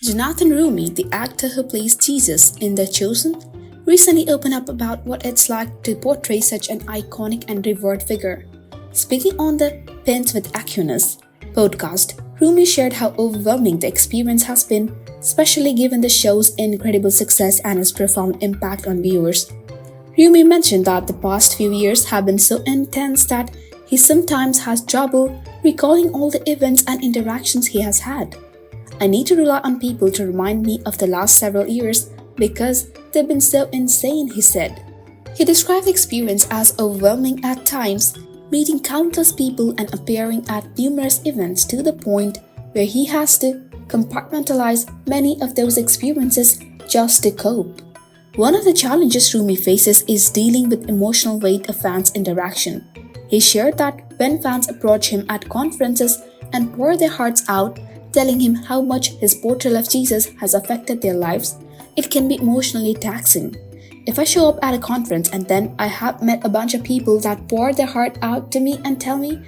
Jonathan Roumie, the actor who plays Jesus in The Chosen, recently opened up about what it's like to portray such an iconic and revered figure. Speaking on the Pints with Aquinas podcast, Roumie shared how overwhelming the experience has been, especially given the show's incredible success and its profound impact on viewers. Roumie mentioned that the past few years have been so intense that he sometimes has trouble recalling all the events and interactions he has had. I need to rely on people to remind me of the last several years because they've been so insane, he said. He described the experience as overwhelming at times, meeting countless people and appearing at numerous events to the point where he has to compartmentalize many of those experiences just to cope. One of the challenges Roumie faces is dealing with emotional weight of fans' interaction. He shared that when fans approach him at conferences and pour their hearts out, telling him how much his portrayal of Jesus has affected their lives, it can be emotionally taxing. If I show up at a conference and then I have met a bunch of people that pour their heart out to me and tell me,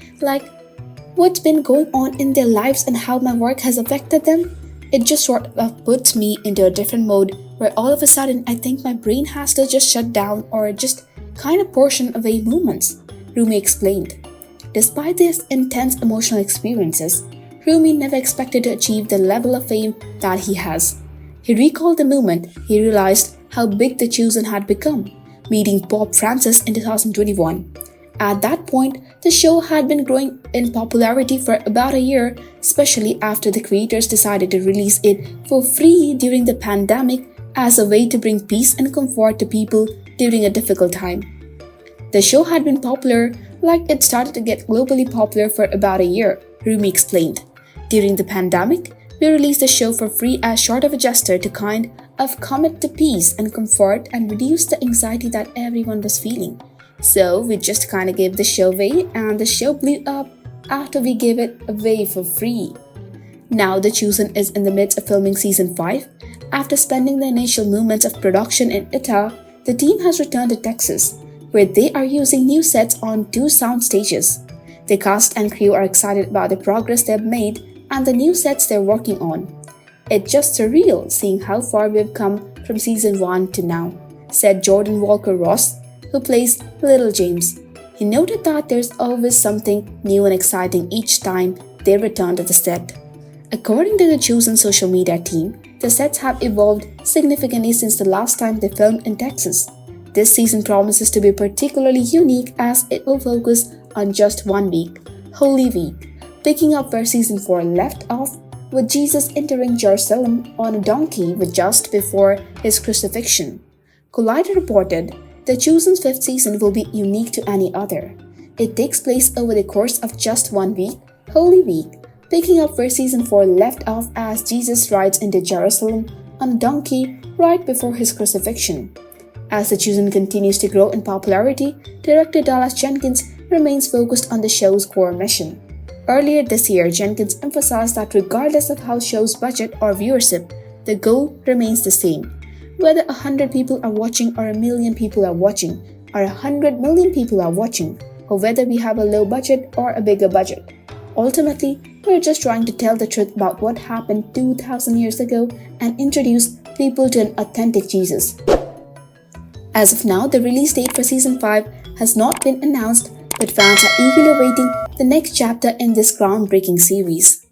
what's been going on in their lives and how my work has affected them, it just sort of puts me into a different mode where all of a sudden I think my brain has to just shut down or just kind of portion away moments, Roumie explained. Despite these intense emotional experiences, Roumie never expected to achieve the level of fame that he has. He recalled the moment he realized how big The Chosen had become, meeting Pope Francis in 2021. At that point, the show had been growing in popularity for about a year, especially after the creators decided to release it for free during the pandemic as a way to bring peace and comfort to people during a difficult time. The show had been popular, it started to get globally popular for about a year, Roumie explained. During the pandemic, we released the show for free as sort of a gesture to kind of commit to peace and comfort and reduce the anxiety that everyone was feeling. So we just kind of gave the show away and the show blew up after we gave it away for free. Now The Chosen is in the midst of filming season 5. After spending the initial moments of production in Italy, the team has returned to Texas, where they are using new sets on 2 sound stages. The cast and crew are excited about the progress they've made and the new sets they're working on. It's just surreal seeing how far we've come from season 1 to now, said Jordan Walker Ross, who plays Little James. He noted that there's always something new and exciting each time they return to the set. According to the Chosen social media team, the sets have evolved significantly since the last time they filmed in Texas. This season promises to be particularly unique as it will focus on just 1 week, Holy Week, picking up where season 4 left off with Jesus entering Jerusalem on a donkey just before his crucifixion. Collider reported, The Chosen's 5th season will be unique to any other. It takes place over the course of just 1 week, Holy Week, picking up where season 4 left off as Jesus rides into Jerusalem on a donkey right before his crucifixion. As The Chosen continues to grow in popularity, director Dallas Jenkins remains focused on the show's core mission. Earlier this year, Jenkins emphasized that regardless of how show's budget or viewership, the goal remains the same. Whether 100 people are watching or 1 million people are watching, or 100 million people are watching, or whether we have a low budget or a bigger budget. Ultimately, we're just trying to tell the truth about what happened 2,000 years ago and introduce people to an authentic Jesus. As of now, the release date for season 5 has not been announced, but fans are eagerly awaiting the next chapter in this groundbreaking series.